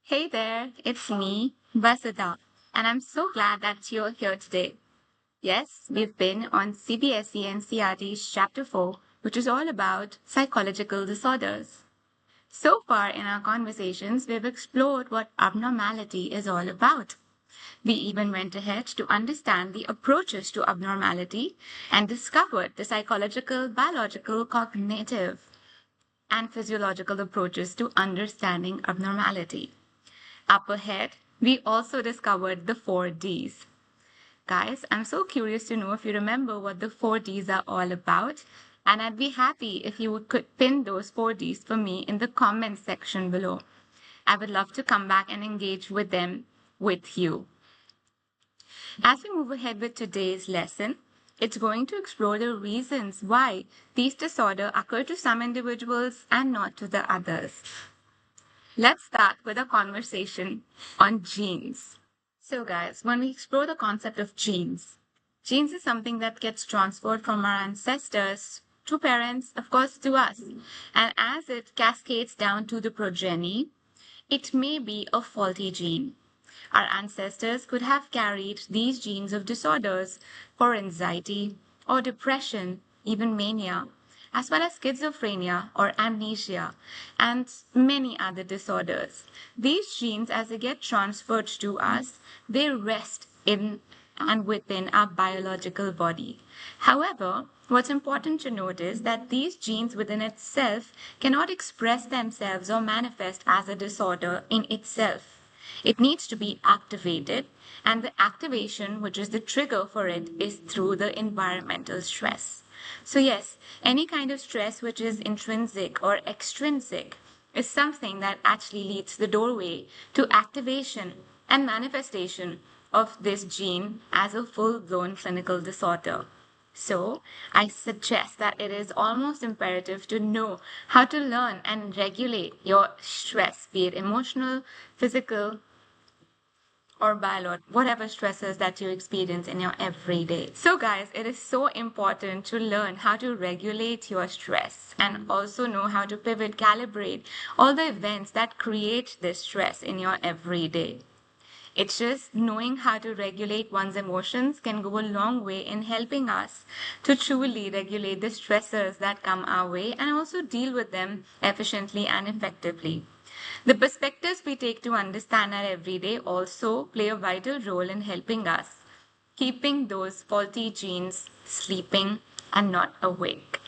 Hey there, it's me, Vasudha, and I'm so glad that you're here today. Yes, we've been on CBSE NCERT's Chapter 4, which is all about psychological disorders. So far in our conversations, we've explored what abnormality is all about. We even went ahead to understand the approaches to abnormality and discovered the psychological, biological, cognitive, and physiological approaches to understanding abnormality. Up ahead, we also discovered the 4Ds. Guys, I'm so curious to know if you remember what the 4Ds are all about, and I'd be happy if you could pin those 4Ds for me in the comments section below. I would love to come back and engage with them with you. As we move ahead with today's lesson, it's going to explore the reasons why these disorders occur to some individuals and not to the others. Let's start with a conversation on genes. So, guys, when we explore the concept of genes is something that gets transferred from our ancestors to parents, of course, to us. And as it cascades down to the progeny, it may be a faulty gene. Our ancestors could have carried these genes of disorders for anxiety or depression, even mania, as well as schizophrenia or amnesia, and many other disorders. These genes, as they get transferred to us, they rest in and within our biological body. However, what's important to note is that these genes within itself cannot express themselves or manifest as a disorder in itself. It needs to be activated, and the activation, which is the trigger for it, is through the environmental stress. So, yes, any kind of stress which is intrinsic or extrinsic is something that actually leads the doorway to activation and manifestation of this gene as a full-blown clinical disorder. So, I suggest that it is almost imperative to know how to learn and regulate your stress, be it emotional, physical, or biological, whatever stresses that you experience in your everyday. So guys, it is so important to learn how to regulate your stress and also know how to pivot, calibrate all the events that create this stress in your everyday. It's just knowing how to regulate one's emotions can go a long way in helping us to truly regulate the stressors that come our way and also deal with them efficiently and effectively. The perspectives we take to understand our everyday also play a vital role in helping us keeping those faulty genes sleeping and not awake.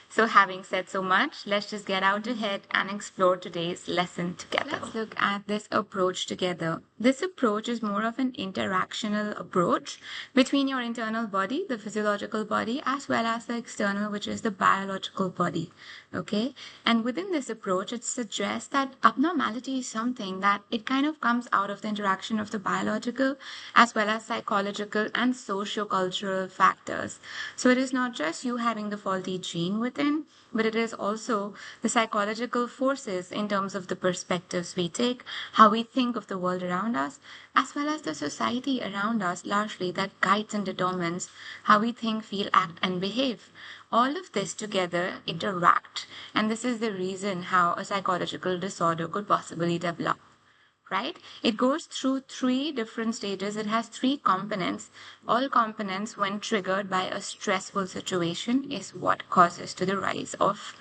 So having said so much, let's just get out ahead and explore today's lesson together. Let's look at this approach together. This approach is more of an interactional approach between your internal body, the physiological body, as well as the external, which is the biological body. Okay? And within this approach, it suggests that abnormality is something that it kind of comes out of the interaction of the biological as well as psychological and socio-cultural factors. So it is not just you having the faulty gene within, but it is also the psychological forces in terms of the perspectives we take, how we think of the world around us, as well as the society around us largely that guides and determines how we think, feel, act, and behave. All of this together interact, and this is the reason how a psychological disorder could possibly develop. Right? It goes through three different stages. It has three components. All components, when triggered by a stressful situation, is what causes to the rise of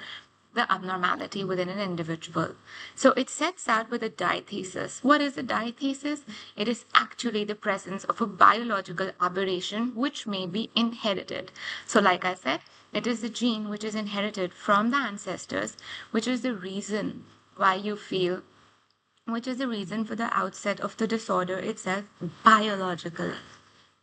the abnormality within an individual. So it sets out with a diathesis. What is a diathesis? It is actually the presence of a biological aberration which may be inherited. So like I said, it is the gene which is inherited from the ancestors, which is the reason why you feel, which is the reason for the outset of the disorder itself, biological.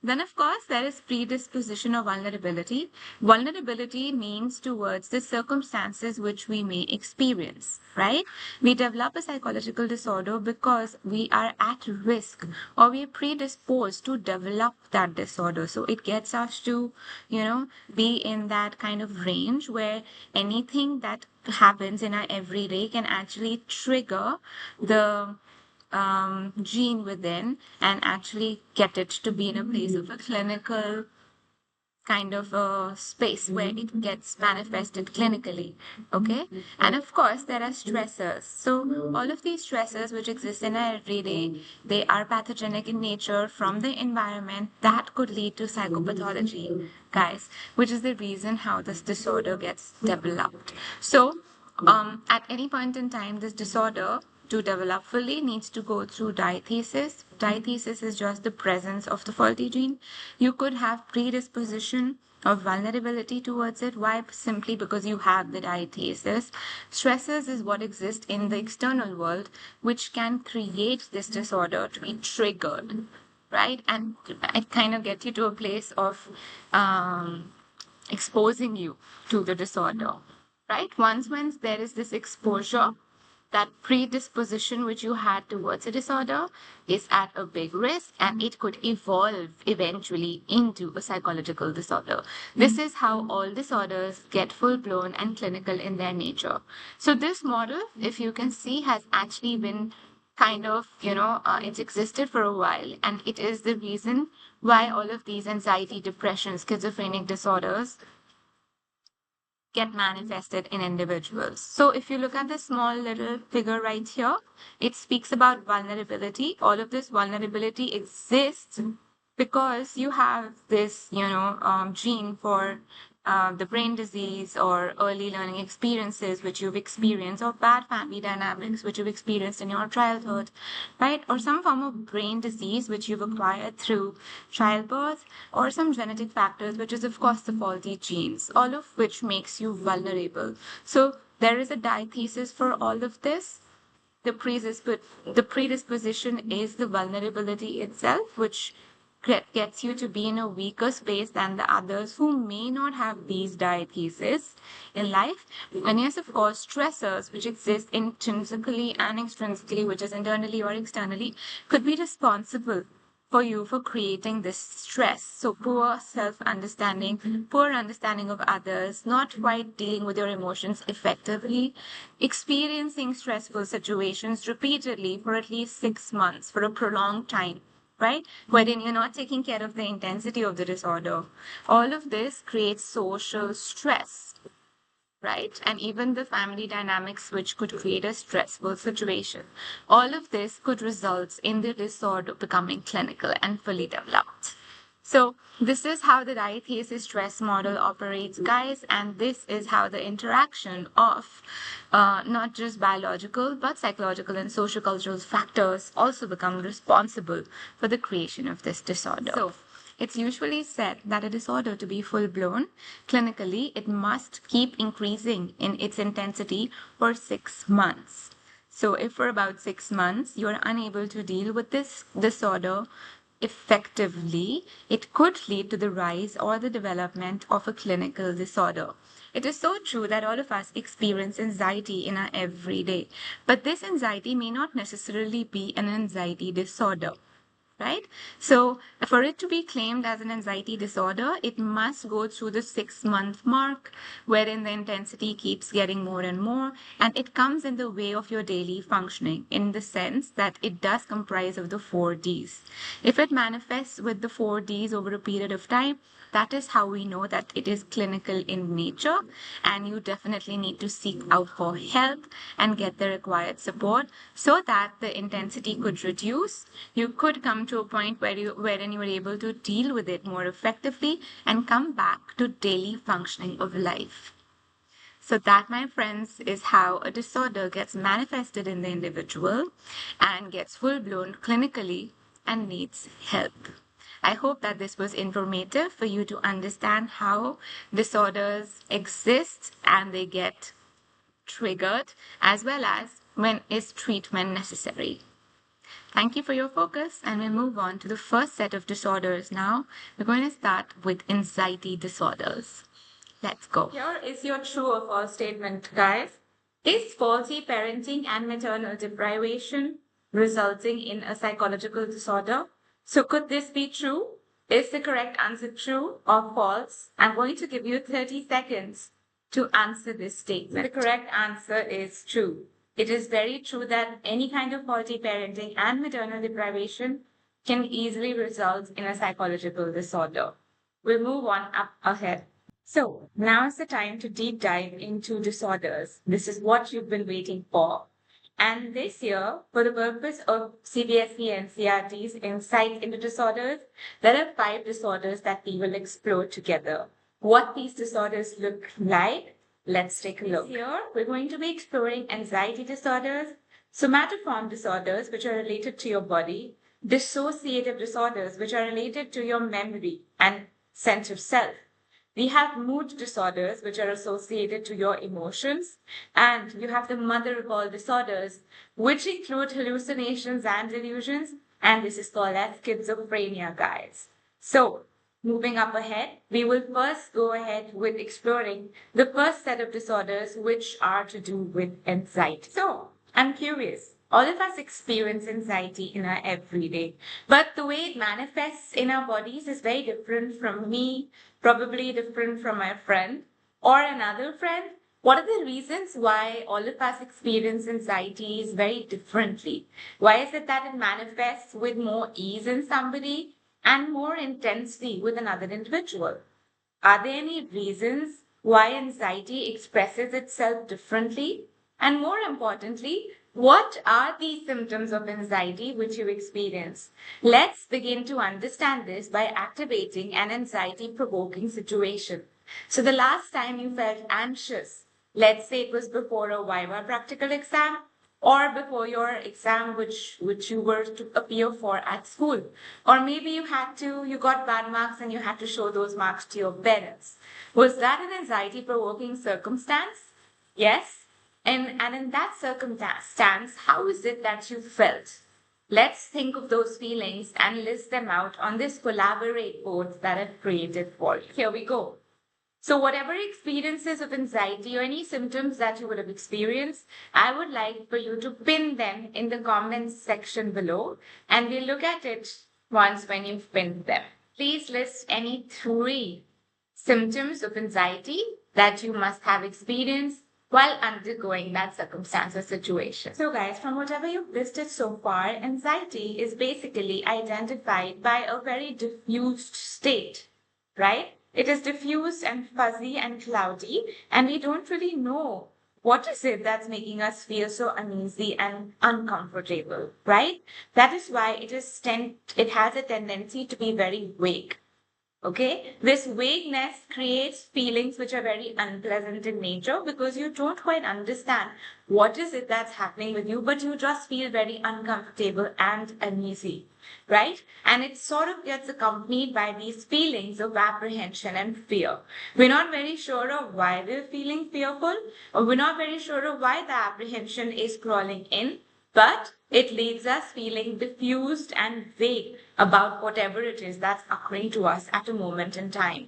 Then, of course, there is predisposition or vulnerability. Vulnerability means towards the circumstances which we may experience, right? We develop a psychological disorder because we are at risk or we are predisposed to develop that disorder. So it gets us to, be in that kind of range where anything that happens in our everyday can actually trigger the gene within and actually get it to be in a place of a clinical kind of a space where it gets manifested clinically. Okay. And of course, there are stressors. So all of these stressors which exist in our everyday, they are pathogenic in nature from the environment that could lead to psychopathology, guys, which is the reason how this disorder gets developed. So at any point in time, this disorder to develop fully needs to go through diathesis. Diathesis is just the presence of the faulty gene. You could have predisposition or vulnerability towards it. Why? Simply because you have the diathesis. Stresses is what exists in the external world, which can create this disorder to be triggered, right? And it kind of gets you to a place of exposing you to the disorder, right? Once there is this exposure, that predisposition which you had towards a disorder is at a big risk, and it could evolve eventually into a psychological disorder. This is how all disorders get full-blown and clinical in their nature. So this model, if you can see, has actually been kind of, it's existed for a while, and it is the reason why all of these anxiety, depression, schizophrenic disorders get manifested in individuals. So if you look at the small little figure right here, it speaks about vulnerability. All of this vulnerability exists because you have this, gene for the brain disease or early learning experiences which you've experienced, or bad family dynamics which you've experienced in your childhood, right? Or some form of brain disease which you've acquired through childbirth, or some genetic factors, which is of course the faulty genes, all of which makes you vulnerable. So there is a diathesis for all of this. The predisposition is the vulnerability itself, which gets you to be in a weaker space than the others who may not have these diatheses in life. And yes, of course, stressors which exist intrinsically and extrinsically, which is internally or externally, could be responsible for you for creating this stress. So poor self-understanding, poor understanding of others, not quite dealing with your emotions effectively, experiencing stressful situations repeatedly for at least 6 months, for a prolonged time, right? Wherein you're not taking care of the intensity of the disorder. All of this creates social stress, right? And even the family dynamics, which could create a stressful situation. All of this could result in the disorder becoming clinical and fully developed. So this is how the diathesis stress model operates, guys, and this is how the interaction of not just biological but psychological and sociocultural factors also become responsible for the creation of this disorder. So it's usually said that a disorder to be full-blown, clinically, it must keep increasing in its intensity for 6 months. So if for about 6 months you're unable to deal with this disorder effectively, it could lead to the rise or the development of a clinical disorder. It is so true that all of us experience anxiety in our everyday, but this anxiety may not necessarily be an anxiety disorder, right? So for it to be claimed as an anxiety disorder, it must go through the 6-month mark, wherein the intensity keeps getting more and more, and it comes in the way of your daily functioning, in the sense that it does comprise of the 4 Ds. If it manifests with the 4 Ds over a period of time, that is how we know that it is clinical in nature, and you definitely need to seek out for help and get the required support so that the intensity could reduce. You could come to a point wherein you are able to deal with it more effectively and come back to daily functioning of life. So that, my friends, is how a disorder gets manifested in the individual and gets full-blown clinically and needs help. I hope that this was informative for you to understand how disorders exist and they get triggered, as well as when is treatment necessary. Thank you for your focus, and we'll move on to the first set of disorders now. We're going to start with anxiety disorders. Let's go. Here is your true or false statement, guys. Is faulty parenting and maternal deprivation resulting in a psychological disorder? So could this be true? Is the correct answer true or false? I'm going to give you 30 seconds to answer this statement. The correct answer is true. It is very true that any kind of faulty parenting and maternal deprivation can easily result in a psychological disorder. We'll move on up ahead. So now is the time to deep dive into disorders. This is what you've been waiting for. And this year, for the purpose of CBSE and NCERT's insight into disorders, there are 5 disorders that we will explore together. What these disorders look like, let's take a look. This year, we're going to be exploring anxiety disorders, somatoform disorders, which are related to your body, dissociative disorders, which are related to your memory and sense of self. We have mood disorders, which are associated to your emotions, and you have the mother of all disorders, which include hallucinations and delusions, and this is called as schizophrenia, guys. So, moving up ahead, we will first go ahead with exploring the first set of disorders, which are to do with anxiety. So, I'm curious. All of us experience anxiety in our everyday, but the way it manifests in our bodies is very different from me, probably different from my friend or another friend. What are the reasons why all of us experience anxieties very differently? Why is it that it manifests with more ease in somebody and more intensely with another individual? Are there any reasons why anxiety expresses itself differently? And more importantly, what are these symptoms of anxiety which you experience? Let's begin to understand this by activating an anxiety-provoking situation. So the last time you felt anxious, let's say it was before a Viva practical exam or before your exam which you were to appear for at school. Or maybe you got bad marks and you had to show those marks to your parents. Was that an anxiety-provoking circumstance? Yes. And in that circumstance, how is it that you felt? Let's think of those feelings and list them out on this collaborate board that I've created for you. Here we go. So whatever experiences of anxiety or any symptoms that you would have experienced, I would like for you to pin them in the comments section below, and we'll look at it once when you've pinned them. Please list any 3 symptoms of anxiety that you must have experienced while undergoing that circumstance or situation. So guys, from whatever you've listed so far, anxiety is basically identified by a very diffused state, right? It is diffused and fuzzy and cloudy, and we don't really know what is it that's making us feel so uneasy and uncomfortable, right? That is why it has a tendency to be very vague. Okay, this vagueness creates feelings which are very unpleasant in nature because you don't quite understand what is it that's happening with you, but you just feel very uncomfortable and uneasy, right? And it sort of gets accompanied by these feelings of apprehension and fear. We're not very sure of why we're feeling fearful, or we're not very sure of why the apprehension is crawling in, but it leaves us feeling diffused and vague about whatever it is that's occurring to us at a moment in time.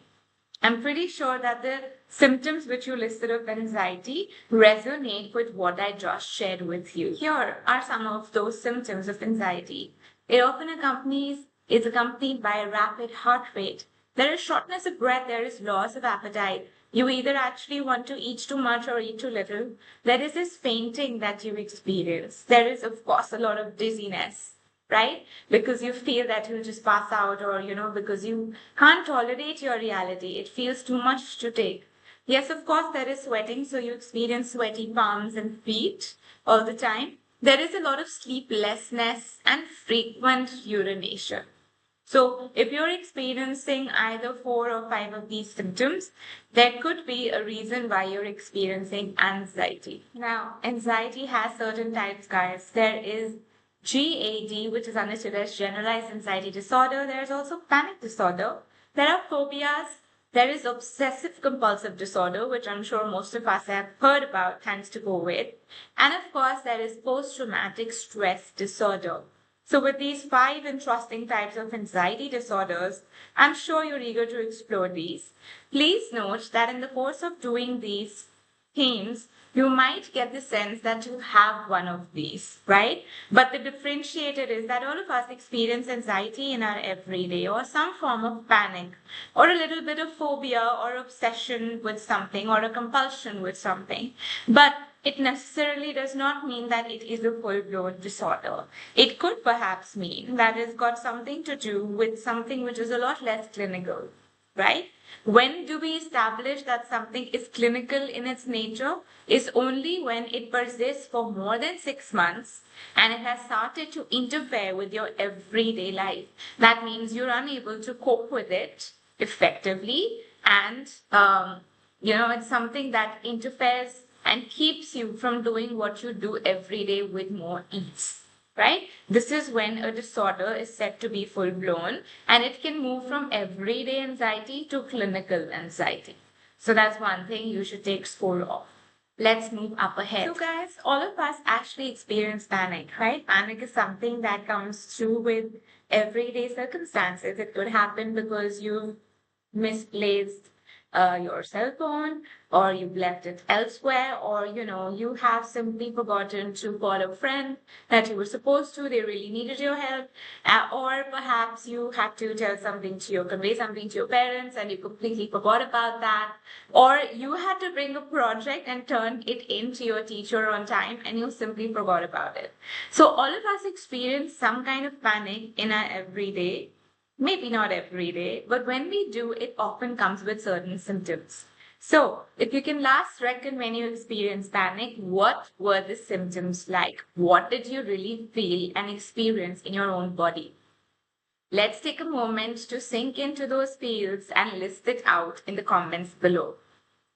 I'm pretty sure that the symptoms which you listed of anxiety resonate with what I just shared with you. Here are some of those symptoms of anxiety. It often is accompanied by a rapid heart rate. There is shortness of breath, there is loss of appetite. You either actually want to eat too much or eat too little. There is this fainting that you experience. There is, of course, a lot of dizziness, right? Because you feel that you'll just pass out, or, because you can't tolerate your reality. It feels too much to take. Yes, of course, there is sweating, so you experience sweaty palms and feet all the time. There is a lot of sleeplessness and frequent urination. So if you're experiencing either 4 or 5 of these symptoms, there could be a reason why you're experiencing anxiety. Now, anxiety has certain types, guys. There is GAD, which is understood as generalized anxiety disorder. There's also panic disorder. There are phobias. There is obsessive compulsive disorder, which I'm sure most of us have heard about thanks to COVID. And of course, there is post-traumatic stress disorder. So with these 5 interesting types of anxiety disorders, I'm sure you're eager to explore these. Please note that in the course of doing these themes, you might get the sense that you have one of these, right? But the differentiator is that all of us experience anxiety in our everyday, or some form of panic, or a little bit of phobia or obsession with something, or a compulsion with something. But it necessarily does not mean that it is a full-blown disorder. It could perhaps mean that it's got something to do with something which is a lot less clinical. right? When do we establish that something is clinical in its nature? Is only when it persists for more than 6 months and it has started to interfere with your everyday life. That means you're unable to cope with it effectively, and it's something that interferes and keeps you from doing what you do every day with more ease, right? This is when a disorder is said to be full blown, and it can move from everyday anxiety to clinical anxiety. So that's one thing you should take score of. Let's move up ahead. So guys, all of us actually experience panic, right? Panic is something that comes through with everyday circumstances. It could happen because you've misplaced your cell phone, or you've left it elsewhere, or you have simply forgotten to call a friend that you were supposed to, they really needed your help, or perhaps you had to tell something to your convey something to your parents and you completely forgot about that, or you had to bring a project and turn it in to your teacher on time and you simply forgot about it. So all of us experience some kind of panic in our everyday. Maybe not every day, but when we do, it often comes with certain symptoms. So, if you can last reckon when you experienced panic, what were the symptoms like? What did you really feel and experience in your own body? Let's take a moment to sink into those feels and list it out in the comments below.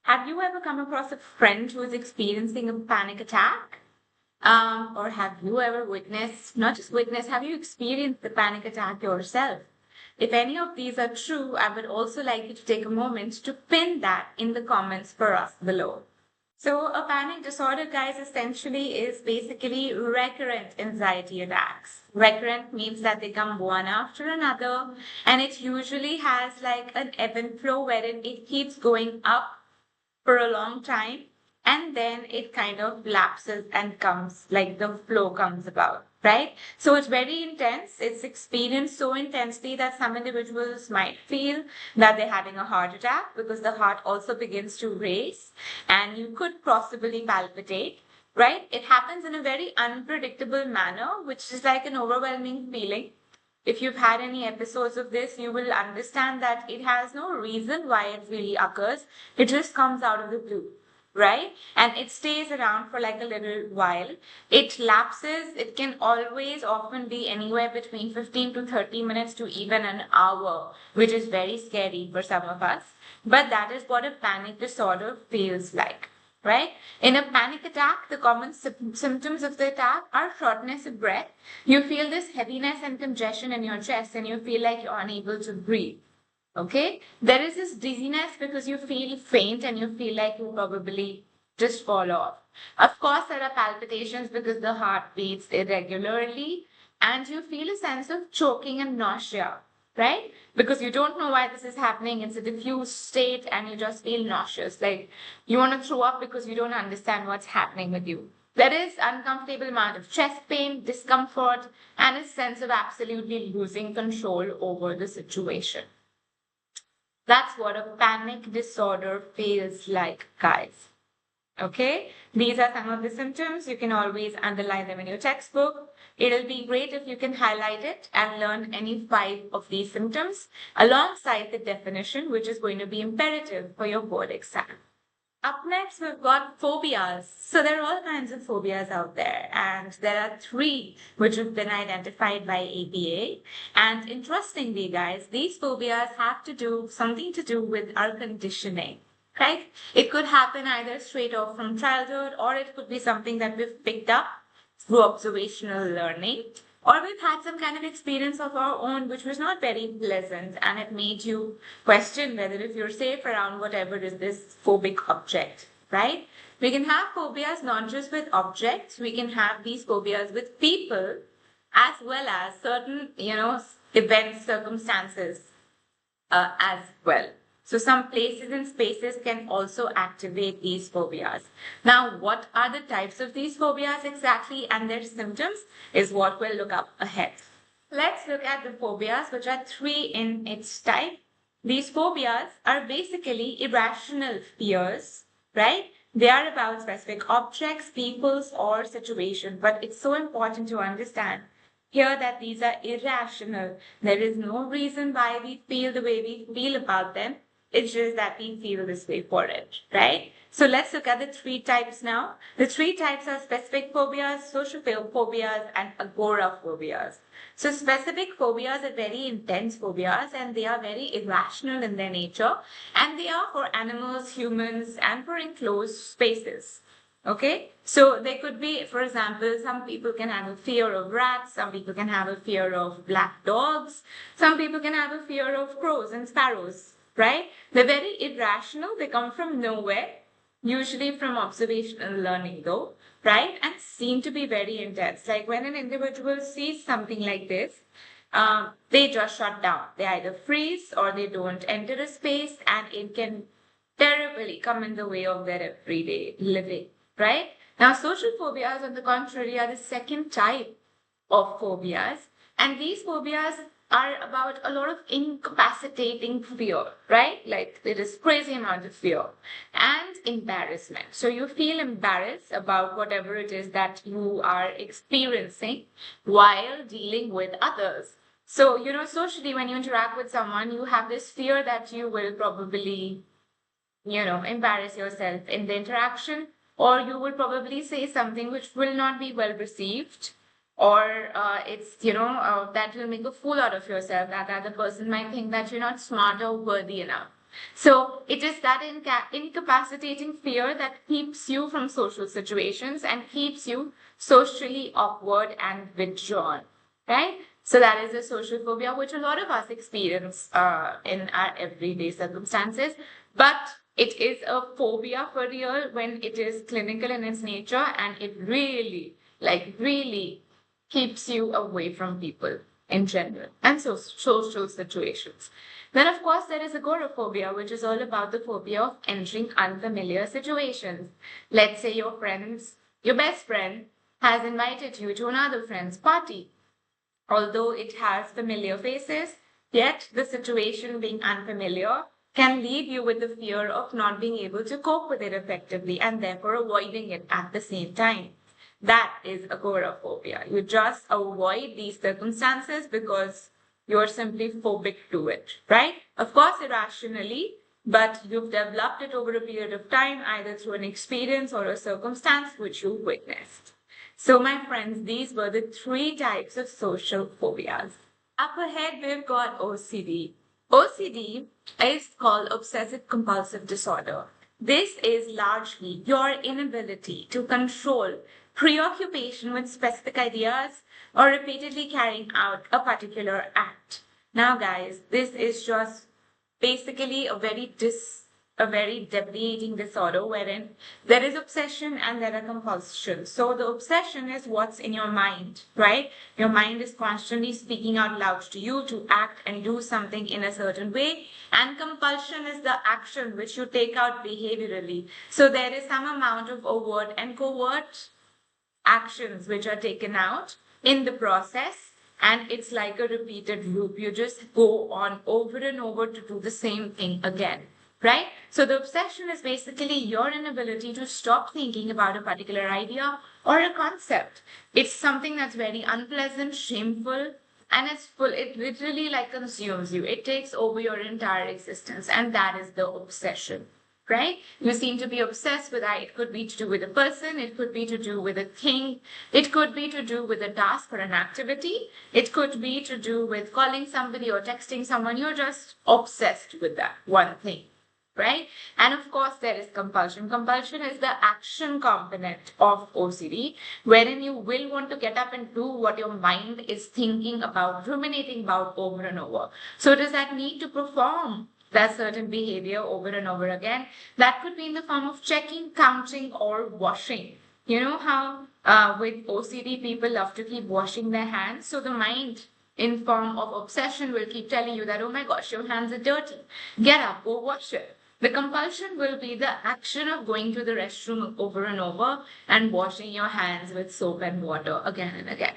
Have you ever come across a friend who is experiencing a panic attack? Or have you ever witnessed, not just witnessed, have you experienced the panic attack yourself? If any of these are true, I would also like you to take a moment to pin that in the comments for us below. So a panic disorder, guys, essentially is basically recurrent anxiety attacks. Recurrent means that they come one after another, and it usually has like an ebb and flow wherein it keeps going up for a long time, and then it kind of lapses and comes, like the flow comes about, right? So it's very intense. It's experienced so intensely that some individuals might feel that they're having a heart attack, because the heart also begins to race and you could possibly palpitate, right? It happens in a very unpredictable manner, which is like an overwhelming feeling. If you've had any episodes of this, you will understand that it has no reason why it really occurs. It just comes out of the blue, right? And it stays around for like a little while. It lapses. It can always often be anywhere between 15 to 30 minutes to even an hour, which is very scary for some of us. But that is what a panic disorder feels like. Right? In a panic attack, the common symptoms of the attack are shortness of breath. You feel this heaviness and congestion in your chest, and you feel like you're unable to breathe. Okay? There is this dizziness because you feel faint and you feel like you probably just fall off. Of course, there are palpitations because the heart beats irregularly, and you feel a sense of choking and nausea. Right? Because you don't know why this is happening. It's a diffuse state and you just feel nauseous. Like you want to throw up because you don't understand what's happening with you. There is uncomfortable amount of chest pain, discomfort, and a sense of absolutely losing control over the situation. That's what a panic disorder feels like, guys. Okay, these are some of the symptoms. You can always underline them in your textbook. It'll be great if you can highlight it and learn any 5 of these symptoms alongside the definition, which is going to be imperative for your board exam. Up next, we've got phobias. So there are all kinds of phobias out there, and there are 3 which have been identified by APA. And interestingly, guys, these phobias have something to do with our conditioning. Right? It could happen either straight off from childhood, or it could be something that we've picked up through observational learning, or we've had some kind of experience of our own which was not very pleasant, and it made you question whether if you're safe around whatever is this phobic object, right? We can have phobias not just with objects, we can have these phobias with people as well as certain, events, circumstances as well. So some places and spaces can also activate these phobias. Now, what are the types of these phobias exactly and their symptoms is what we'll look up ahead. Let's look at the phobias, which are 3 in its type. These phobias are basically irrational fears, right? They are about specific objects, peoples, or situations, but it's so important to understand here that these are irrational. There is no reason why we feel the way we feel about them. It's just that we feel this way for it, right? So let's look at the three types now. The three types are specific phobias, social phobias, and agoraphobias. So specific phobias are very intense phobias and they are very irrational in their nature, and they are for animals, humans, and for enclosed spaces. Okay, so there could be, for example, some people can have a fear of rats, some people can have a fear of black dogs, some people can have a fear of crows and sparrows, right? They're very irrational, they come from nowhere, usually from observational learning though, right? And seem to be very intense. Like when an individual sees something like this, they just shut down. They either freeze or they don't enter a space, and it can terribly come in the way of their everyday living, right? Now, social phobias, on the contrary, are the second type of phobias, and these phobias are about a lot of incapacitating fear, right? Like there is crazy amount of fear and embarrassment. So you feel embarrassed about whatever it is that you are experiencing while dealing with others. So, socially, when you interact with someone, you have this fear that you will probably, embarrass yourself in the interaction, or you will probably say something which will not be well received, or that will make a fool out of yourself, that other person might think that you're not smart or worthy enough. So it is that incapacitating fear that keeps you from social situations and keeps you socially awkward and withdrawn, right? So that is a social phobia which a lot of us experience in our everyday circumstances, but it is a phobia for real when it is clinical in its nature, and it really keeps you away from people in general and social situations. Then, of course, there is agoraphobia, which is all about the phobia of entering unfamiliar situations. Let's say your best friend has invited you to another friend's party. Although it has familiar faces, yet the situation being unfamiliar can leave you with the fear of not being able to cope with it effectively and therefore avoiding it at the same time. That is agoraphobia. You just avoid these circumstances because you're simply phobic to it, right? Of course, irrationally, but you've developed it over a period of time, either through an experience or a circumstance which you witnessed. So, my friends, these were the three types of social phobias. Up ahead, we've got OCD. OCD is called obsessive compulsive disorder. This is largely your inability to control preoccupation with specific ideas or repeatedly carrying out a particular act. Now, guys, this is just basically a very debilitating disorder wherein there is obsession and there are compulsions. So the obsession is what's in your mind, right? Your mind is constantly speaking out loud to you to act and do something in a certain way. And compulsion is the action which you take out behaviorally. So there is some amount of overt and covert actions which are taken out in the process, and it's like a repeated loop. You just go on over and over to do the same thing again, right? So the obsession is basically your inability to stop thinking about a particular idea or a concept. It's something that's very unpleasant, shameful, and it literally like consumes you. It takes over your entire existence, and that is the obsession. Right? You seem to be obsessed with that. It could be to do with a person, it could be to do with a thing, it could be to do with a task or an activity, it could be to do with calling somebody or texting someone. You're just obsessed with that one thing, right? And of course, there is compulsion. Compulsion is the action component of OCD, wherein you will want to get up and do what your mind is thinking about, ruminating about over and over. So it is that need to perform that certain behavior over and over again. That could be in the form of checking, counting, or washing. You know how with OCD people love to keep washing their hands? So the mind in form of obsession will keep telling you that, oh my gosh, your hands are dirty. Get up, go wash it. The compulsion will be the action of going to the restroom over and over and washing your hands with soap and water again and again.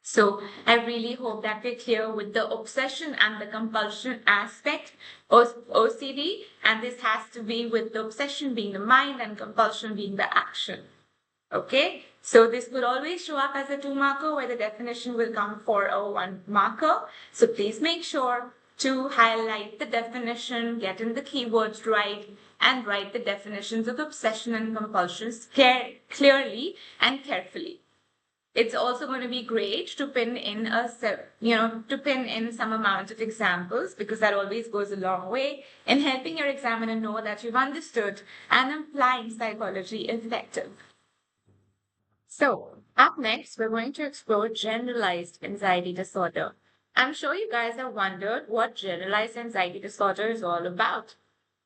So I really hope that we're clear with the obsession and the compulsion aspect of OCD, and this has to be with the obsession being the mind and compulsion being the action. Okay, So this will always show up as a 2 marker where the definition will come for a 1 marker. So please make sure to highlight the definition, get in the keywords right, and write the definitions of obsession and compulsions clearly and carefully. It's also going to be great to pin in some amount of examples, because that always goes a long way in helping your examiner know that you've understood and applying psychology effective. So up next, we're going to explore generalized anxiety disorder. I'm sure you guys have wondered what generalized anxiety disorder is all about.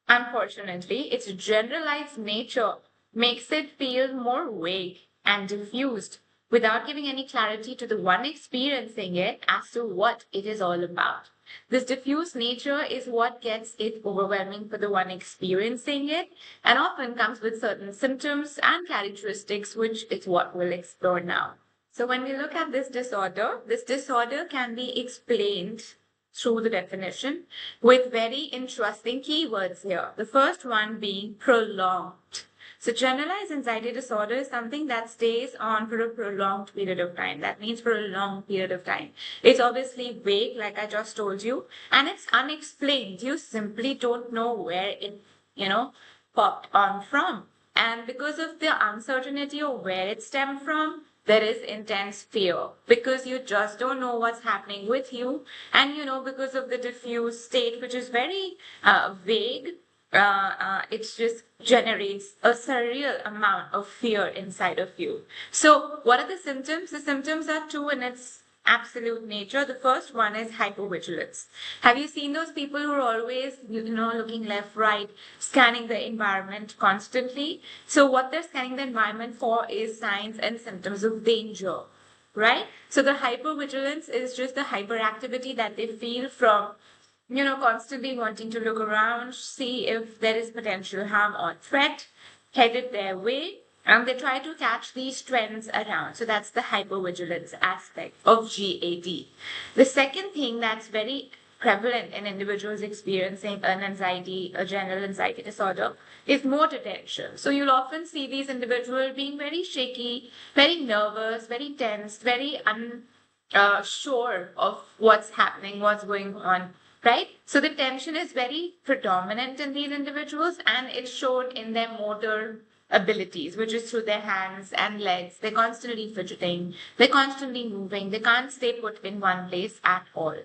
Unfortunately, its generalized nature makes it feel more vague and diffused without giving any clarity to the one experiencing it as to what it is all about. This diffuse nature is what gets it overwhelming for the one experiencing it, and often comes with certain symptoms and characteristics, which is what we'll explore now. So when we look at this disorder can be explained through the definition with very interesting keywords here. The first one being prolonged. So generalized anxiety disorder is something that stays on for a prolonged period of time. That means for a long period of time. It's obviously vague, like I just told you, and it's unexplained. You simply don't know where it, popped on from. And because of the uncertainty of where it stemmed from, there is intense fear, because you just don't know what's happening with you. And because of the diffuse state, which is very vague, it just generates a surreal amount of fear inside of you. So what are the symptoms? The symptoms are two in its absolute nature. The first one is hypervigilance. Have you seen those people who are always, looking left, right, scanning the environment constantly? So what they're scanning the environment for is signs and symptoms of danger, right? So the hypervigilance is just the hyperactivity that they feel from constantly wanting to look around, see if there is potential harm or threat headed their way, and they try to catch these trends around. So that's the hypervigilance aspect of GAD. The second thing that's very prevalent in individuals experiencing a general anxiety disorder, is motor tension. So you'll often see these individuals being very shaky, very nervous, very tense, very unsure of what's happening, what's going on. Right? So the tension is very predominant in these individuals, and it's shown in their motor abilities, which is through their hands and legs. They're constantly fidgeting, they're constantly moving, they can't stay put in one place at all.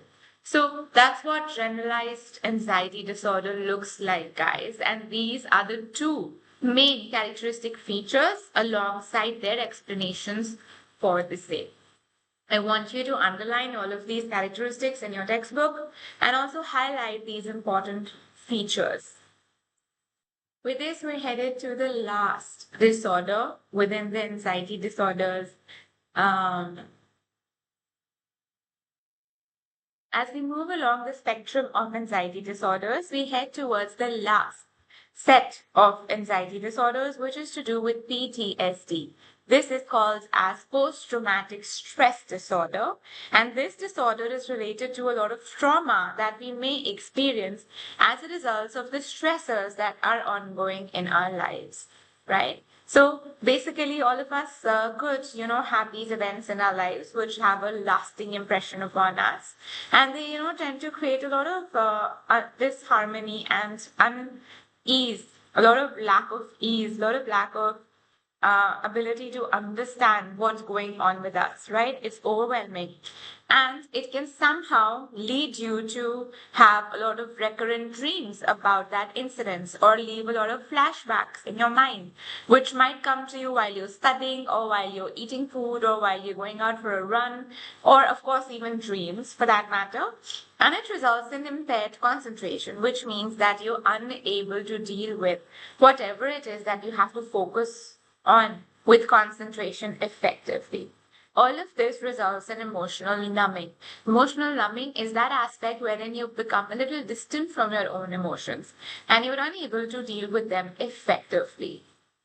So that's what generalized anxiety disorder looks like, guys. And these are the two main characteristic features alongside their explanations for the same. I want you to underline all of these characteristics in your textbook and also highlight these important features. With this, we're headed to the last disorder within the anxiety disorders. As we move along the spectrum of anxiety disorders, we head towards the last set of anxiety disorders, which is to do with PTSD. This is called as post-traumatic stress disorder, and this disorder is related to a lot of trauma that we may experience as a result of the stressors that are ongoing in our lives, right? So basically all of us could, have these events in our lives which have a lasting impression upon us, and they, tend to create a lot of disharmony and unease, a lot of lack of ease, a lot of lack of ability to understand what's going on with us, right? It's overwhelming. And it can somehow lead you to have a lot of recurrent dreams about that incident, or leave a lot of flashbacks in your mind, which might come to you while you're studying, or while you're eating food, or while you're going out for a run, or of course even dreams for that matter. And it results in impaired concentration, which means that you're unable to deal with whatever it is that you have to focus on with concentration effectively. All of this results in emotional numbing. Emotional numbing is that aspect wherein you become a little distant from your own emotions and you're unable to deal with them effectively,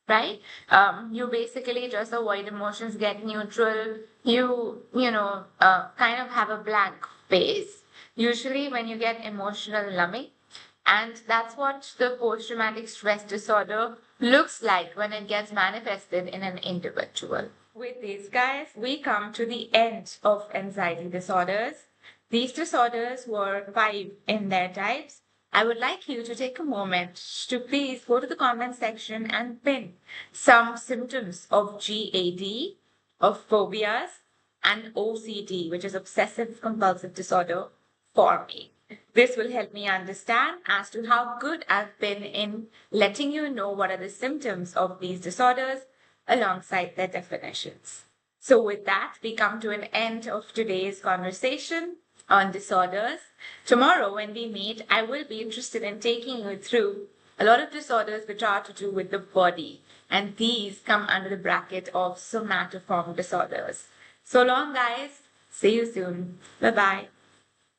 right? You basically just avoid emotions, get neutral. You kind of have a blank face, usually when you get emotional numbing. And that's what the post-traumatic stress disorder looks like when it gets manifested in an individual. With this, guys, we come to the end of anxiety disorders. These disorders were 5 in their types. I would like you to take a moment to please go to the comment section and pin some symptoms of GAD, of phobias, and OCD, which is obsessive compulsive disorder, for me. This will help me understand as to how good I've been in letting you know what are the symptoms of these disorders alongside their definitions. So with that, we come to an end of today's conversation on disorders. Tomorrow, when we meet, I will be interested in taking you through a lot of disorders which are to do with the body, and these come under the bracket of somatoform disorders. So long, guys. See you soon. Bye-bye.